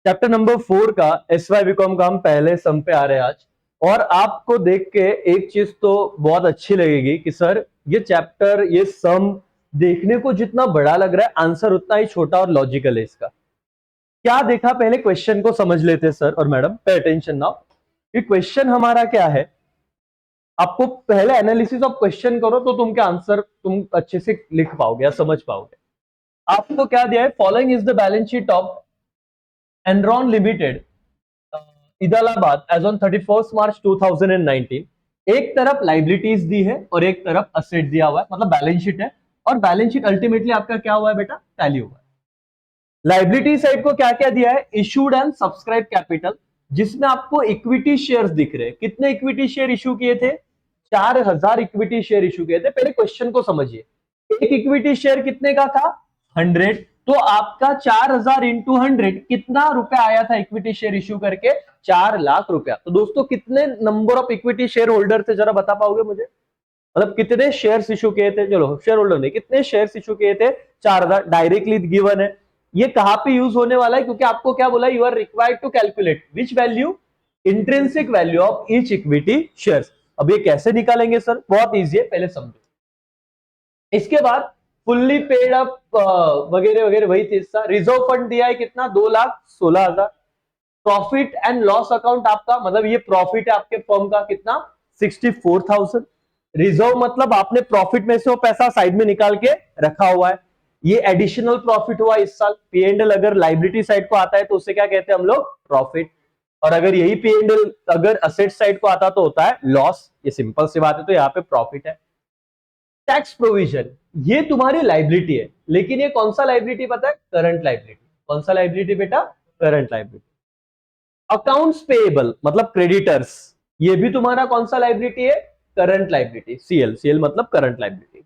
Chapter number 4 का SY BCom का हम पहले सम पे आ रहे हैं आज। और आपको देख के एक चीज तो बहुत अच्छी लगेगी कि सर ये चैप्टर, ये सम देखने को जितना बड़ा लग रहा है, आंसर उतना ही छोटा और लॉजिकल है इसका। क्या देखा, पहले क्वेश्चन को समझ लेते हैं सर और मैडम, पे अटेंशन नाउ। ये क्वेश्चन हमारा क्या है, आपको पहले एनालिसिस ऑफ क्वेश्चन करो तो तुम क्या आंसर तुम अच्छे से लिख पाओगे या समझ पाओगे। आपको क्या दिया है, following is the balance sheet of Enron Limited Allahabad as on 31 March 2019। एक तरफ लाइबिलिटीज दी है और एक तरफ असेट दिया हुआ है, मतलब बैलेंस शीट है। और बैलेंस शीट अल्टीमेटली आपका क्या हुआ है बेटा, टैली हुआ है। लाइबिलिटी साइड को क्या क्या दिया है, इशूड एंड सब्सक्राइब कैपिटल, जिसमें आपको इक्विटी शेयर्स दिख रहे हैं। कितने इक्विटी शेयर इशू किए थे, 4000 इक्विटी शेयर इशू किए थे। पहले क्वेश्चन को समझिए, एक इक्विटी शेयर कितने का था, 100। तो आपका 4000 इंटू 100 कितना रुपया आया था इक्विटी शेयर इशू करके, 4 लाख रुपया। तो दोस्तों कितने number of equity share holder थे, जरा बता पाओगे मुझे, मतलब कितने शेयर्स इशू किए थे। चलो शेयर होल्डर ने कितने शेयर्स इशू किए थे, 4000। डायरेक्टली गिवन है। ये कहां पे यूज होने वाला है, क्योंकि आपको क्या बोला, you are required to calculate which value, intrinsic value of each equity shares. अब ये कैसे निकालेंगे सर, बहुत इजी है, पहले समझो। इसके बाद फुल्ली पेड अप वगैरह वगैरह वही चीज था। रिजर्व फंड दिया है कितना, 2,16,000। प्रॉफिट एंड लॉस अकाउंट आपका, मतलब ये प्रॉफिट है आपके फर्म का, कितना, 64,000। रिजर्व मतलब आपने प्रॉफिट में से वो पैसा साइड में निकाल के रखा हुआ है। ये एडिशनल प्रॉफिट हुआ इस साल। P&L अगर लाइबिलिटी साइड को आता है तो उसे क्या कहते हैं हम लोग, प्रॉफिट। और अगर यही P&L अगर असेट साइड को आता तो होता है लॉस। ये सिंपल सी बात है, तो यहाँ पे प्रॉफिट है। टैक्स प्रोविजन, ये तुम्हारी लाइबिलिटी है, लेकिन ये कौन सा लाइबिलिटी पता है, करंट लाइबिलिटी। कौन सा लाइबिलिटी बेटा, करंट लाइबिलिटी। अकाउंट्स पेएबल मतलब क्रेडिटर्स, ये भी तुम्हारा कौन सा लाइबिलिटी है, करंट लाइबिलिटी। CL मतलब करंट लाइबिलिटी।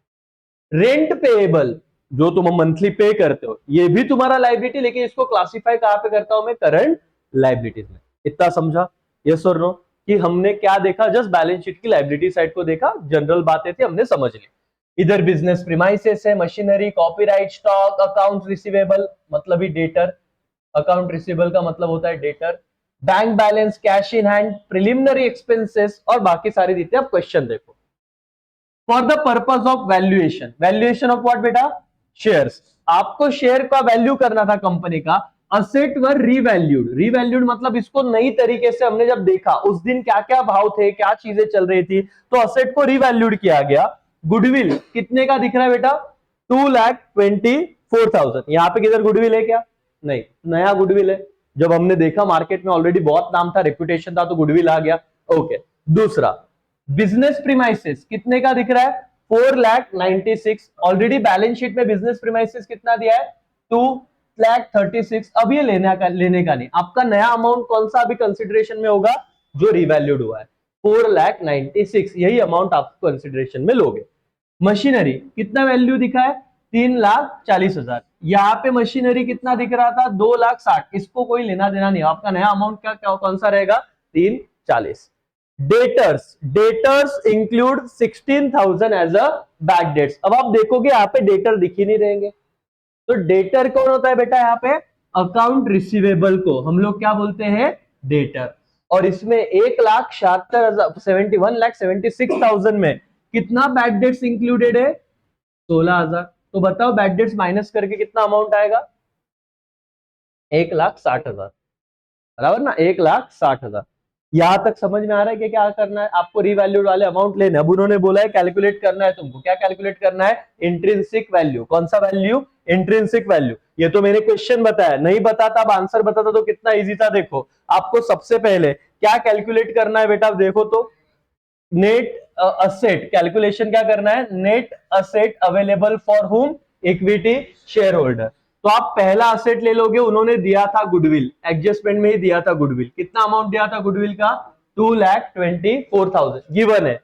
रेंट पेएबल, जो तुम मंथली पे करते हो, ये भी तुम्हारा लाइबिलिटी, लेकिन इसको क्लासिफाई कहां पे करता हूं मैं, करंट लाइबिलिटीज में। इतना समझा, यस और नो, कि हमने क्या देखा, जस्ट बैलेंस शीट की लाइबिलिटी साइड को देखा, जनरल बातें थी हमने समझ ली। इधर बिजनेस प्रीमाइसेस है, machinery, copyright, stock, account receivable मतलब ही डेटर, अकाउंट रिसीवेबल का मतलब होता है debtor, bank balance, cash in hand, preliminary expenses और बाकी सारी चीजें। अब क्वेश्चन देखो, for the purpose of valuation, valuation of what बेटा, शेयर्स। आपको शेयर का वैल्यू करना था कंपनी का। असेट वर रीवैल्यूड, रीवैल्यूड मतलब इसको नई तरीके से हमने जब देखा, उस दिन क्या क्या भाव थे, क्या चीजें चल रही थी, तो असेट को रीवैल्यूड किया गया। गुडविल कितने का दिख रहा है बेटा, 2,24,000। यहाँ पे किधर गुडविल है क्या, नहीं, नया गुडविल है। जब हमने देखा मार्केट में ऑलरेडी बहुत नाम था, रेपुटेशन था, तो गुडविल आ गया। ओके, दूसरा बिजनेस प्रीमाइसेस कितने का दिख रहा है, 4,96,000। ऑलरेडी बैलेंस शीट में बिजनेस प्रीमाइसेस कितना दिया है, 2,36,000। अब ये लेने का नहीं, आपका नया अमाउंट कौन सा अभी कंसिडरेशन में होगा, जो रिवैल्यूड हुआ है, 4,96,000, यही अमाउंट आप कंसिडरेशन में लोगे। मशीनरी कितना वैल्यू दिखा है, 3,40,000। यहाँ पे मशीनरी कितना दिख रहा था, 2,60,000। इसको कोई लेना देना नहीं, आपका नया अमाउंट क्या कौन सा रहेगा, 3,40,000। Debtors, debtors include 16,000 as a bad debts. अब आप देखोगे यहाँ पे डेटर दिख ही नहीं रहेंगे, तो डेटर कौन होता है बेटा, यहाँ पे अकाउंट रिसीवेबल को हम लोग क्या बोलते हैं, डेटर। और इसमें 1,76,000, 1,76,000 में कितना बैक डेट्स इंक्लूडेड है, 16,000। तो बताओ बैक डेट्स माइनस करके कितना अमाउंट आएगा, 1,60,000, बराबर ना, 1,60,000। यहां तक समझ में आ रहा है कि क्या करना है, आपको रिवैल्यूड वाले अमाउंट लेने। अब उन्होंने बोला है कैलकुलेट करना है तुमको, क्या कैलकुलेट करना है, इंट्रिंसिक वैल्यू। कौन सा वैल्यू, इंट्रिंसिक वैल्यू। ये तो मैंने क्वेश्चन बताया, नहीं बताता अब आंसर बताता तो कितना इजी था। देखो आपको सबसे पहले क्या कैलकुलेट करना है बेटा, देखो तो नेट असेट कैलकुलेशन क्या करना है, नेट असेट अवेलेबल फॉर हुम, इक्विटी शेयर होल्डर। तो आप पहला असेट ले लोगे, उन्होंने दिया था गुडविल, एडजस्टमेंट में ही दिया था गुडविल। कितना अमाउंट दिया था गुडविल का, 2,24,000 गिवन है।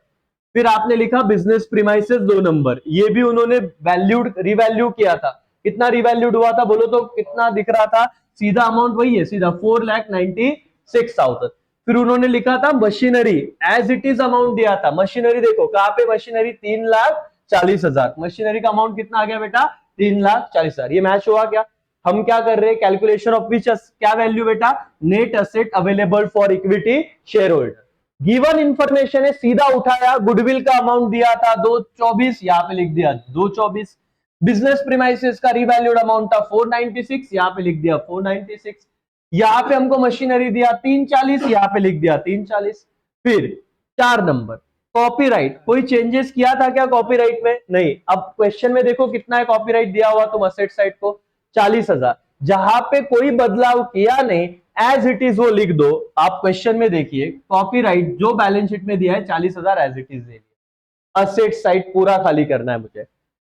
फिर आपने लिखा बिजनेस प्रीमाइसेस 2 नंबर, ये भी उन्होंने वैल्यूड रिवैल्यू किया था। कितना रिवैल्यूड हुआ था बोलो तो, कितना दिख रहा था, सीधा अमाउंट वही है, सीधा 4,96,000। फिर उन्होंने लिखा था machinery, as it is amount दिया था। मशीनरी देखो कहां पे, मशीनरी 3,40,000। मशीनरी का अमाउंट कितना आ गया बेटा, 3,40,000। ये मैच हुआ क्या, हम क्या कर रहे हैं, कैलकुलेशन ऑफ विच, क्या वैल्यू बेटा, net asset available for equity share holder. Given information है, सीधा उठाया, गुडविल का अमाउंट दिया था 224, यहाँ पे लिख दिया 224। बिजनेस प्रीमाइसेस का रिवैल्यूड अमाउंट था 496, यहाँ पे लिख दिया 496। यहाँ पे हमको मशीनरी दिया 340, यहाँ पे लिख दिया 340। फिर 4 नंबर कॉपीराइट, कोई चेंजेस किया था क्या कॉपीराइट में? नहीं। अब क्वेश्चन में देखो कितना है कॉपीराइट दिया हुआ, तुम असेट साइड को 40,000, जहां पे कोई बदलाव किया नहीं, एज इट इज वो लिख दो। आप क्वेश्चन में देखिए कॉपीराइट जो बैलेंस शीट में दिया है 40,000 एज इट इज दे दिया। असेट साइड पूरा खाली करना है मुझे।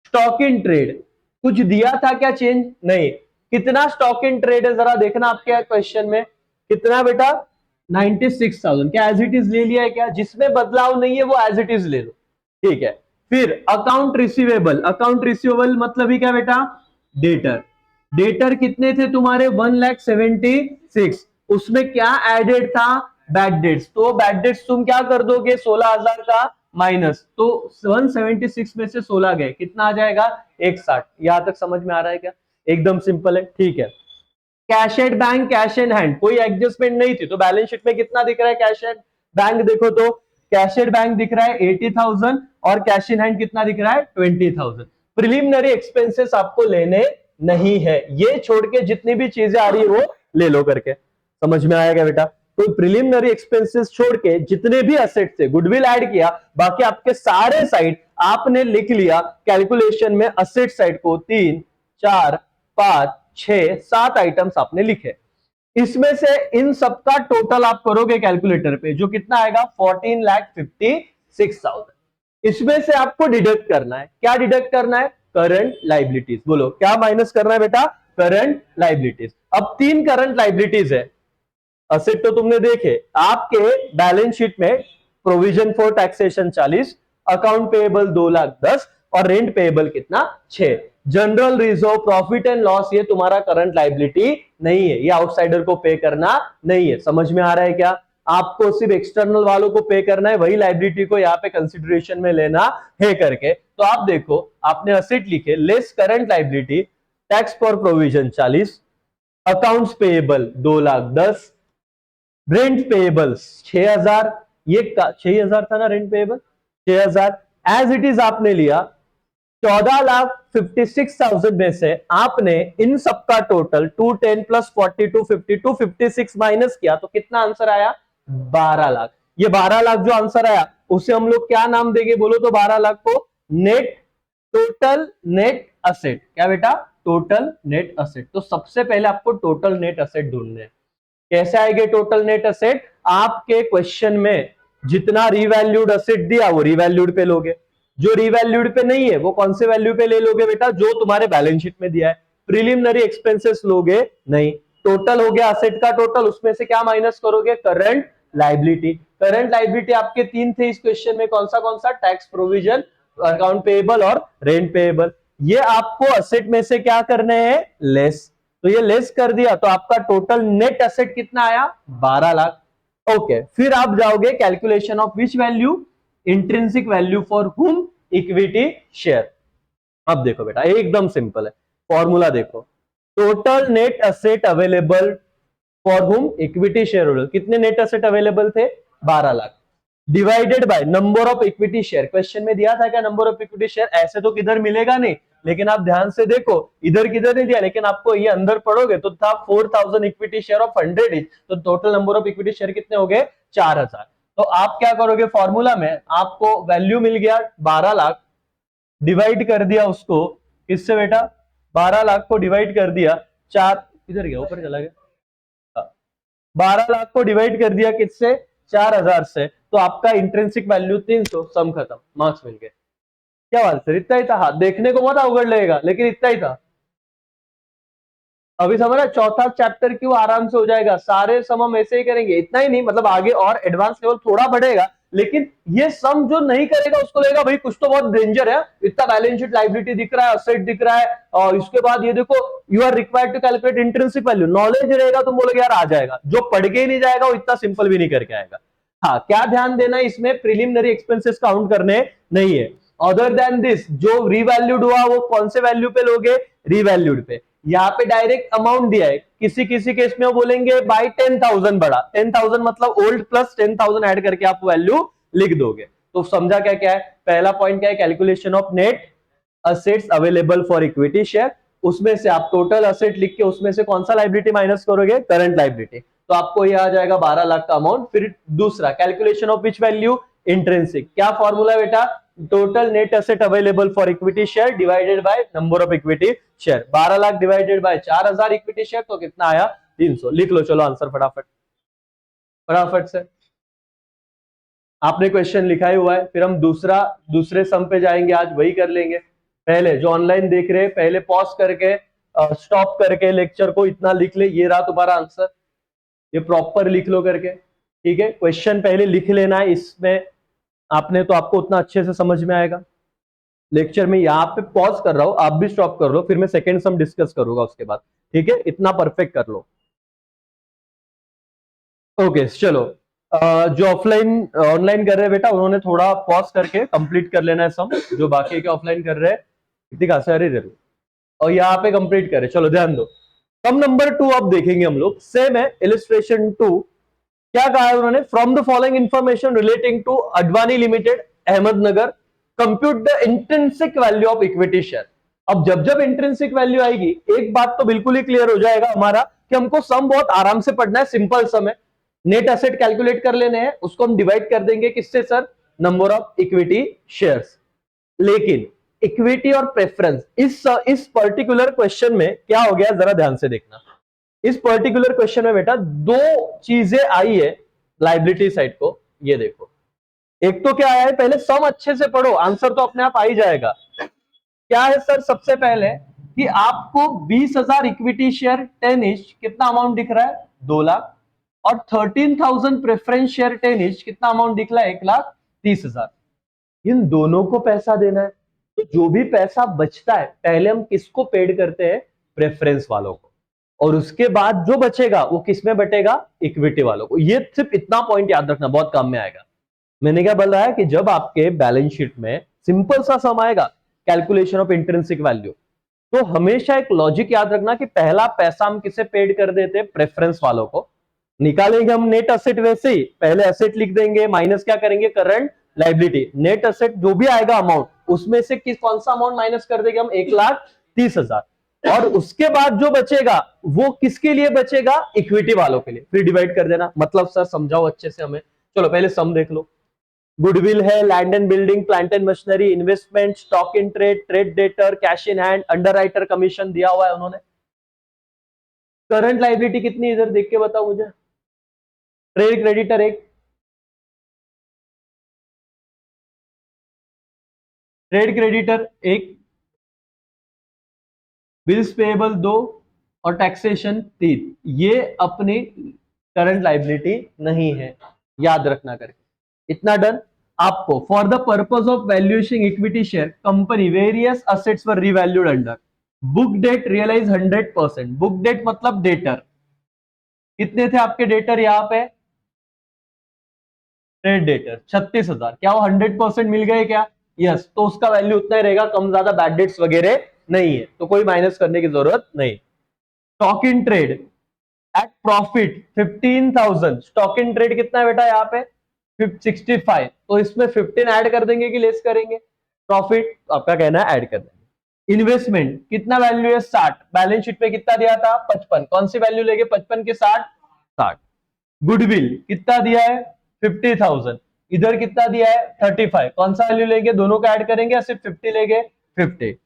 स्टॉक इन ट्रेड कुछ दिया था क्या चेंज? नहीं। कितना स्टॉक इन ट्रेड है जरा देखना आपके क्वेश्चन में, कितना बेटा 96,000। क्या एज इट इज ले लिया है क्या? जिसमें बदलाव नहीं है वो एज इट इज ले लो, ठीक है। फिर अकाउंट रिसीवेबल, अकाउंट रिसीवेबल मतलब ही क्या बेटा, डेटर। डेटर कितने थे तुम्हारे 1,76,000, उसमें क्या एडेड था, बैड डेट्स। तो बैड डेट्स तुम क्या कर दोगे, 16,000 का माइनस, तो 176 में से 16 गए, कितना आ जाएगा 160। यहां तक समझ में आ रहा है क्या? एकदम सिंपल है, ठीक है। Cash at bank, cash in hand, कोई एडजस्टमेंट नहीं थी, तो बैलेंस शीट में कितना दिख रहा है कैश एट बैंक, देखो तो कैश एट बैंक दिख रहा है 80,000 और कैश इन हैंड कितना दिख रहा है 20,000। प्रिलिमिनरी एक्सपेंसेस आपको लेने नहीं है, ये छोड़ के जितनी भी चीजें आ रही है वो ले लो करके। समझ में आएगा बेटा? तो प्रिलिमिनरी एक्सपेंसेस छोड़ के जितने भी असेट थे, गुडविल ऐड किया, बाकी आपके सारे साइड आपने लिख लिया कैलकुलेशन में। असेट साइड को 3, 4, 5, 6, 7 आइटम्स आपने लिखे। इसमें से इन सबका टोटल आप करोगे कैलकुलेटर पे, जो कितना आएगा 14,56,000। इसमें से आपको डिडक्ट करना है, क्या डिडक्ट करना है, करंट लाइबिलिटीज। बोलो क्या माइनस करना है बेटा, करंट लाइबिलिटीज। अब 3 करंट लाइबिलिटीज है। असेट तो तुमने देखे आपके बैलेंस शीट में, provision for taxation 40, account payable 2,10,000 और रेंट पेएबल कितना 6। General reserve, profit and loss, ये तुम्हारा करंट लाइबिलिटी नहीं है, ये आउटसाइडर को पे करना नहीं है। समझ में आ रहा है क्या? आपको सिर्फ एक्सटर्नल वालों को पे करना है, वही लाइबिलिटी को यहाँ पे कंसिडरेशन में लेना है करके। तो आप देखो आपने असेट लिखे less current liability, tax for provision 40, accounts payable 2,10,000, rent payable 6,000, ये 6,000 था ना rent payable 6,000। As it is आपने लिया 14,56,000 में से आपने इन सबका टोटल 210 प्लस 42 52 56 माइनस किया, तो कितना आंसर आया 12 लाख। ये 12 लाख जो आंसर आया उसे हम लोग क्या नाम देंगे, बोलो तो 12 लाख को नेट, टोटल नेट असेट। क्या बेटा, टोटल नेट असेट। तो सबसे पहले आपको टोटल नेट असेट ढूंढने हैं। कैसे आएंगे टोटल नेट असेट? आपके क्वेश्चन में जितना रिवैल्यूड असेट दिया वो रिवैल्यूड पे लोगे, जो रिवैल्यूड पे नहीं है वो कौन से वैल्यू पे ले लोगे बेटा, जो तुम्हारे बैलेंस शीट में दिया है। प्रिलिमिनरी एक्सपेंसेस लोगे नहीं। टोटल हो गया असेट का टोटल, उसमें से क्या माइनस करोगे, करंट लाइबिलिटी। करंट लाइबिलिटी आपके 3 थे इस क्वेश्चन में, कौन सा, टैक्स प्रोविजन, अकाउंट पेएबल और रेंट पेएबल। ये आपको असेट में से क्या करने हैं, लेस। तो ये लेस कर दिया तो आपका टोटल नेट असेट कितना आया 12 लाख। ओके, फिर आप जाओगे calculation of which value, intrinsic value for हुम, इक्विटी शेयर। अब देखो बेटा एकदम सिंपल है, फॉर्मूला देखो, total net asset available for हुम, इक्विटी शेयर होल्डर। कितने नेट असेट अवेलेबल थे 12 lakh, divided by number of equity share. Question में दिया था क्या नंबर ऑफ इक्विटी शेयर? ऐसे तो किधर मिलेगा नहीं, लेकिन आप ध्यान से देखो इधर किधर नहीं दिया, लेकिन आपको ये अंदर पढ़ोगे तो था 4,000 इक्विटी शेयर ऑफ 100 इच, तो total number of equity share कितने हो गए 4,000। तो आप क्या करोगे, फॉर्मूला में आपको वैल्यू मिल गया 12 लाख, डिवाइड कर दिया उसको किससे बेटा, 12 लाख को डिवाइड कर दिया 4, इधर गया ऊपर चला गया, 12 लाख को डिवाइड कर दिया किससे, 4,000 से, तो आपका इंट्रिंसिक वैल्यू 300, सम खत्म, मार्क्स मिल गए। क्या बात सर, इतना ही था? हाँ, देखने को मत अवगढ़ लगेगा, लेकिन इतना ही था। अभी समझ रहा, चौथा चैप्टर क्यों आराम से हो जाएगा, सारे सम हम ऐसे ही करेंगे। इतना ही नहीं, मतलब आगे और एडवांस लेवल थोड़ा बढ़ेगा, लेकिन ये सम जो नहीं करेगा उसको लगेगा भाई कुछ तो बहुत डेंजर है, इतना बैलेंस शीट लाइबिलिटी दिख रहा है, असेट दिख रहा है, और इसके बाद ये देखो you are required to calculate intrinsic value. Knowledge रहेगा तो बोलोगे यार आ जाएगा, जो पढ़ के ही नहीं जाएगा वो इतना सिंपल भी नहीं करके आएगा। हाँ, क्या ध्यान देना है इसमें, प्रिलिमिनरी एक्सपेंसेस काउंट करने नहीं है। अदर देन दिस जो रिवैल्यूड हुआ वो कौन से वैल्यू पे लोगे, रिवैल्यूड पे। यहाँ पे डायरेक्ट अमाउंट दिया है, किसी किसी केस में वो बोलेंगे बाय 10,000 बढ़ा, 10,000 मतलब ओल्ड प्लस 10,000 ऐड करके आप वैल्यू लिख दोगे। तो समझा क्या क्या है, पहला पॉइंट क्या है, calculation of net assets available for equity share, उसमें से आप टोटल असेट लिख के उसमें से कौन सा लाइबिलिटी माइनस करोगे, करंट लाइबिलिटी, तो आपको ये आ जाएगा 12 लाख का अमाउंट। फिर दूसरा calculation of which value, intrinsic, क्या फॉर्मूला बेटा, total net asset available for equity share divided by number of equity share, 12 lakh divided bye 4,000 equity share, तो कितना आया 300। लिख लो चलो आंसर फटाफट फटाफट से, आपने क्वेश्चन लिखा ही हुआ है। फिर हम दूसरे सम पे जाएंगे, आज वही कर लेंगे। पहले जो ऑनलाइन देख रहे हैं पहले पॉज करके स्टॉप करके लेक्चर को इतना लिख ले, ये रहा तुम्हारा आंसर, ये प्रॉपर लिख लो करके, ठीक है। क्वेश्चन पहले लिख लेना है, इसमें आपने तो आपको उतना अच्छे से समझ में आएगा। लेक्चर में यहाँ पे पॉज कर रहा हूं, आप भी स्टॉप कर लो, फिर मैं सेकंड सम डिस्कस करूंगा उसके बाद, ठीक है। इतना परफेक्ट कर लो। ओके चलो, जो ऑफलाइन ऑनलाइन कर रहे हैं बेटा उन्होंने थोड़ा पॉज करके कंप्लीट कर लेना है सम, जो बाकी के ऑफलाइन कर रहे हैं इतनी खासी रही, और यहाँ पे कंप्लीट करें। चलो ध्यान दो, सम नंबर 2 अब देखेंगे हम लोग, सेम है इलिस्ट्रेशन 2। क्या कहा है उन्होंने, from the following information relating to Advani Limited Ahmednagar compute the intrinsic value of equity share. अब जब जब इंट्रिंसिक वैल्यू आएगी एक बात तो बिल्कुल ही क्लियर हो जाएगा हमारा कि हमको सम बहुत आराम से पढ़ना है, सिंपल सम है। नेट एसेट कैलकुलेट कर लेने हैं, उसको हम डिवाइड कर देंगे किससे sir, number of equity shares. लेकिन इक्विटी और प्रेफरेंस इस पर्टिकुलर क्वेश्चन में क्या हो गया, जरा ध्यान से देखना। इस पर्टिकुलर क्वेश्चन में बेटा दो चीजें आई है लाइबिलिटी साइड को, ये देखो। एक तो क्या आया है, पहले सम अच्छे से पढ़ो, आंसर तो अपने आप आ ही जाएगा। क्या है सर, सबसे पहले कि आपको 20,000 इक्विटी शेयर 10 इंच कितना अमाउंट दिख रहा है, 2 लाख, और 13,000 प्रेफरेंस शेयर 10 इंच कितना अमाउंट दिख रहा है, 1,30,000। इन दोनों को पैसा देना है, तो जो भी पैसा बचता है पहले हम किसको पेड करते हैं, प्रेफरेंस वालों को, और उसके बाद जो बचेगा वो किस में बटेगा, इक्विटी वालों को। ये सिर्फ इतना पॉइंट याद रखना, बहुत काम में आएगा। मैंने क्या बोल रहा है कि जब आपके बैलेंस शीट में सिंपल सा सम आएगा, कैलकुलेशन ऑफ इंट्रिंसिक वैल्यू, तो हमेशा एक लॉजिक याद रखना कि पहला पैसा हम किसे पेड कर देते हैं, प्रेफरेंस वालों को। निकालेंगे हम नेट असेट, वैसे ही पहले असेट लिख देंगे, माइनस क्या करेंगे, करंट लाइबिलिटी। नेट असेट जो भी आएगा अमाउंट, उसमें से कौन सा अमाउंट माइनस कर देंगे हम, 1,30,000, और उसके बाद जो बचेगा वो किसके लिए बचेगा, इक्विटी वालों के लिए। फिर डिवाइड कर देना। मतलब सर समझाओ अच्छे से हमें, चलो पहले सम देख लो। गुडविल है, land and building, plant and machinery, investment, stock in trade, trade debtor, cash in hand, underwriter commission दिया हुआ है उन्होंने। करंट लाइबिलिटी कितनी, इधर देख के बताओ मुझे। ट्रेड क्रेडिटर एक, ट्रेड क्रेडिटर एक, बिल्स पेएबल 2, और टैक्सेशन 3। ये अपनी करंट लाइबिलिटी नहीं है, याद रखना करके। इतना डन। आपको for the purpose of valuation equity share company various assets were revalued under book debt realise 100%। Book debt मतलब डेटर, कितने थे आपके डेटर यहाँ पे, ट्रेड डेटर 36,000, क्या वो 100% मिल गए क्या, यस। तो उसका वैल्यू उतना ही रहेगा, कम ज्यादा बैड डेट्स वगैरह नहीं है, तो कोई माइनस करने की जरूरत नहीं। Stock in trade at profit 15,000, stock in trade कितना है बेटा यहाँ पे 65, तो इसमें 15 ऐड कर देंगे कि लेस करेंगे, प्रॉफिट आपका कहना है ऐड कर देंगे। इन्वेस्टमेंट कितना वैल्यू है 60, बैलेंस शीट पे कितना दिया था 55, कौन सी वैल्यू लेंगे 55 के 60। गुडविल कितना दिया है 50,000, इधर कितना दिया है 35, कौन सा वैल्यू लेंगे, दोनों का ऐड करेंगे या सिर्फ 50 लेंगे, 50।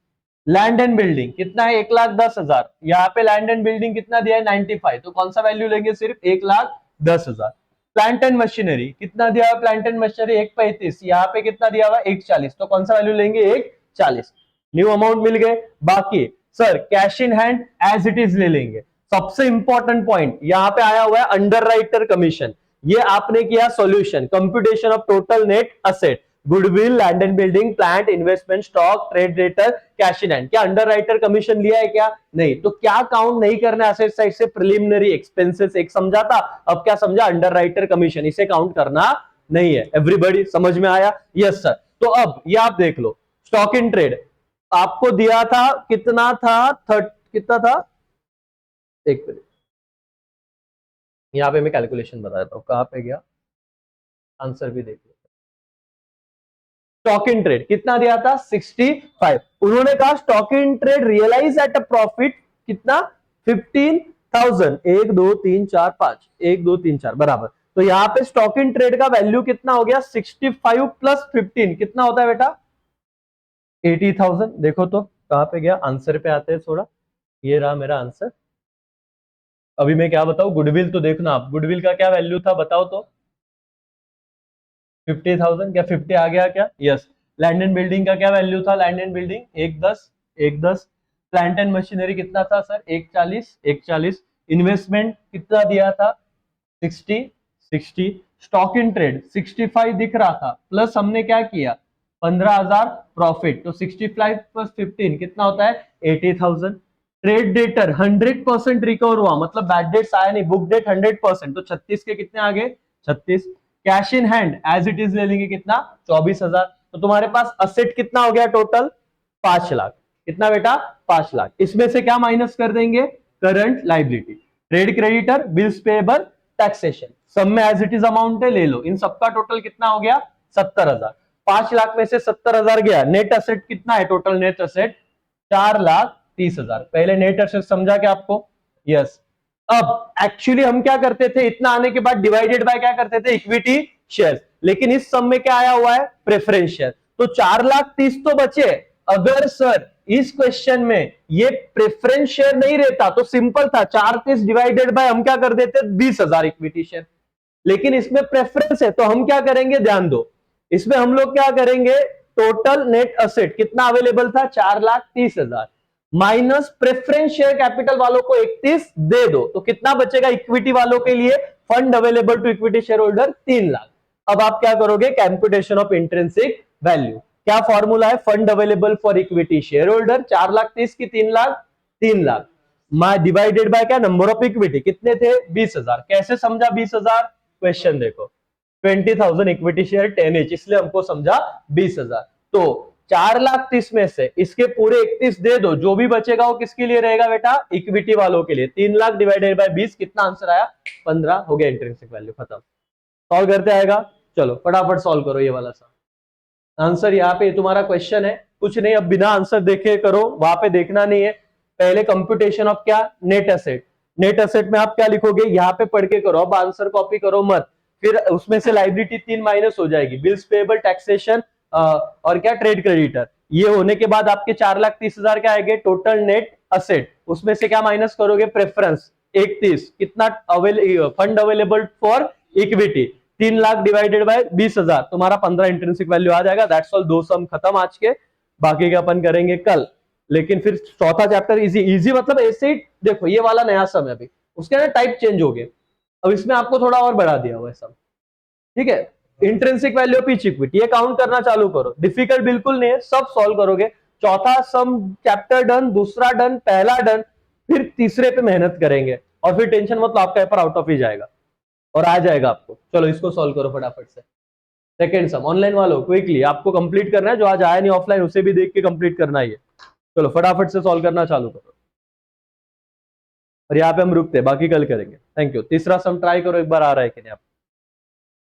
लैंड एंड बिल्डिंग कितना है 1,10,000, यहाँ पे लैंड एंड बिल्डिंग कितना दिया है 95, तो कौन सा वैल्यू लेंगे, सिर्फ 1,10,000। प्लांट एंड मशीनरी कितना दिया हुआ, प्लांट एंड मशीनरी 1,35, यहाँ पे कितना दिया हुआ 1,40, तो कौन सा वैल्यू लेंगे 1,40। न्यू अमाउंट मिल गए। बाकी sir cash in hand as it is ले लेंगे। सबसे इंपॉर्टेंट पॉइंट यहाँ पे आया हुआ है अंडरराइटर कमीशन, ये आपने किया solution, computation of total net asset, goodwill, land and building, plant, investment, stock, trade debtor, cash in hand. क्या अंडरराइटर कमीशन लिया है क्या, नहीं, तो क्या काउंट नहीं करना है असेट साइड से, प्रिलिमिनरी एक्सपेंसेस एक समझा था, अब क्या समझा, अंडरराइटर कमीशन, इसे काउंट करना नहीं है। एवरीबॉडी समझ में आया, यस सर। तो अब ये आप देख लो, स्टॉक इन ट्रेड आपको दिया था कितना था कितना था, एक मिनट, यहाँ पे मैं कैलकुलेशन बता देता हूँ, कहाँ पे गया, आंसर भी देख लो। स्टॉक इन ट्रेड कितना दिया था, 65। उन्होंने कहा stock in trade realise at a profit कितना, 15,000। 1 2 3 4 5, 1 2 3 4 बराबर। तो यहाँ पे स्टॉक इन ट्रेड का वैल्यू कितना हो गया, 65 प्लस 15 कितना होता है बेटा, 80,000। देखो तो कहां पे गया, आंसर पे आते हैं थोड़ा, ये रहा मेरा आंसर। अभी मैं क्या बताऊं, गुडविल तो देखना आप, गुडविल का क्या वैल्यू था बताओ तो, 50,000। क्या 50 आ गया क्या, यस। लैंड एंड बिल्डिंग का क्या वैल्यू था, land and building 110, 110। Plant and machinery कितना था सर, 140, 140। इन्वेस्टमेंट कितना दिया था, 60, 60। स्टॉक इन ट्रेड 65 दिख रहा था, प्लस हमने क्या किया, 15,000 प्रॉफिट, तो 65 प्लस 15 कितना होता है, 80,000। ट्रेड डेटर 100% रिकवर हुआ, मतलब बैड डेट्स आया नहीं, बुक डेट 100%, तो 36 के कितने आ गए, 36। Cash in hand as it is ले लेंगे कितना, 24,000। तो तुम्हारे पास असेट कितना हो गया टोटल, 5 लाख। कितना बेटा, 5 लाख। इसमें से क्या माइनस कर देंगे, current liability, trade creditor, bills payable, taxation, सब में एज इट इज अमाउंट है, ले लो। इन सबका टोटल कितना हो गया, 70,000। 5 लाख में से 70,000 गया, नेट असेट कितना है, टोटल नेट असेट 4,30,000। पहले नेट असेट समझा क्या आपको, यस। अब एक्चुअली हम क्या करते थे, इतना आने के बाद डिवाइडेड बाय क्या करते थे, इक्विटी शेयर। लेकिन इस सम में क्या आया हुआ है, प्रेफरेंस शेयर। तो 4,30,000 तो बचे। अगर सर इस क्वेश्चन में ये प्रेफरेंस शेयर नहीं रहता तो सिंपल था, 4,30,000 डिवाइडेड बाय हम क्या कर देते, 20,000 इक्विटी शेयर। लेकिन इसमें प्रेफरेंस है तो हम क्या करेंगे, ध्यान दो, इसमें हम लोग क्या करेंगे, टोटल नेट असेट कितना अवेलेबल था, 4,30,000 माइनस प्रेफरेंस शेयर कैपिटल वालों को 31 दे दो, तो कितना बचेगा इक्विटी वालों के लिए, fund available to equity share holder 3 lakh. अब आप क्या करोगे, कैलकुलेशन ऑफ इंट्रिंसिक वैल्यू, क्या फॉर्मूला है, fund available for equity share holder, 4,30,000 की 3 लाख, 3 लाख डिवाइडेड बाय क्या, नंबर ऑफ इक्विटी कितने थे, 20,000। कैसे समझा 20,000, क्वेश्चन देखो, 20,000 इक्विटी शेयर 10 each, इसलिए हमको समझा 20,000। तो 4,30,000 में से इसके पूरे 31 दे दो, जो भी बचेगा वो किसके लिए रहेगा बेटा, इक्विटी वालों के लिए। 3 लाख डिवाइडेड बाय 20 कितना आंसर आया, 15 हो गया, इंट्रिंसिक वैल्यू खत्म। सॉल्व करते आएगा, चलो फटाफट सॉल्व करो ये वाला सा आंसर। यहाँ पे तुम्हारा क्वेश्चन है, कुछ नहीं, अब बिना आंसर देखे करो, वहां पे देखना नहीं है। पहले कंप्यूटेशन ऑफ क्या, नेट एसेट। नेट एसेट में आप क्या लिखोगे, यहाँ पे पढ़ के करो, अब आंसर कॉपी करो मत। फिर उसमें से लाइबिलिटी 3 माइनस हो जाएगी, बिल्स पेएबल, टैक्सेशन और क्या, ट्रेड क्रेडिटर। ये होने के बाद आपके 4,30,000 क्या आएंगे, टोटल नेट असेट। उसमें से क्या माइनस करोगे, प्रेफरेंस 31, कितना fund available for equity 3 lakh divided bye 20,000, तुम्हारा 15 इंट्रिंसिक वैल्यू आ जाएगा। दैट्स ऑल, 2 सम खत्म आज के, बाकी का अपन करेंगे कल। लेकिन फिर चौथा चैप्टर इजी, इजी मतलब ऐसे ही देखो, ये वाला नया सम है अभी, उसके ना टाइप चेंज हो गए, अब इसमें आपको थोड़ा और बढ़ा दिया हुआ है सब, ठीक है। Intrinsic value of each equity, ये काउंट करना चालू करो, डिफिकल्ट बिल्कुल नहीं है, सब सॉल्व करोगे। चौथा सम चैप्टर डन, दूसरा डन, पहला डन, फिर तीसरे पे मेहनत करेंगे, और फिर टेंशन मतलब आपका पेपर आउट ऑफ ही जाएगा और आ जाएगा आपको। चलो इसको सॉल्व करो फटाफट से। सेकेंड सम ऑनलाइन वालों क्विकली आपको कंप्लीट करना है, जो आज आया नहीं ऑफलाइन उसे भी देख के कंप्लीट करना ही है। चलो फटाफट से सॉल्व करना चालू करो, और यहाँ पे हम रुकते हैं, बाकी कल करेंगे। Thank you. तीसरा सम ट्राई करो एक बार, आ रहा है कि नहीं आप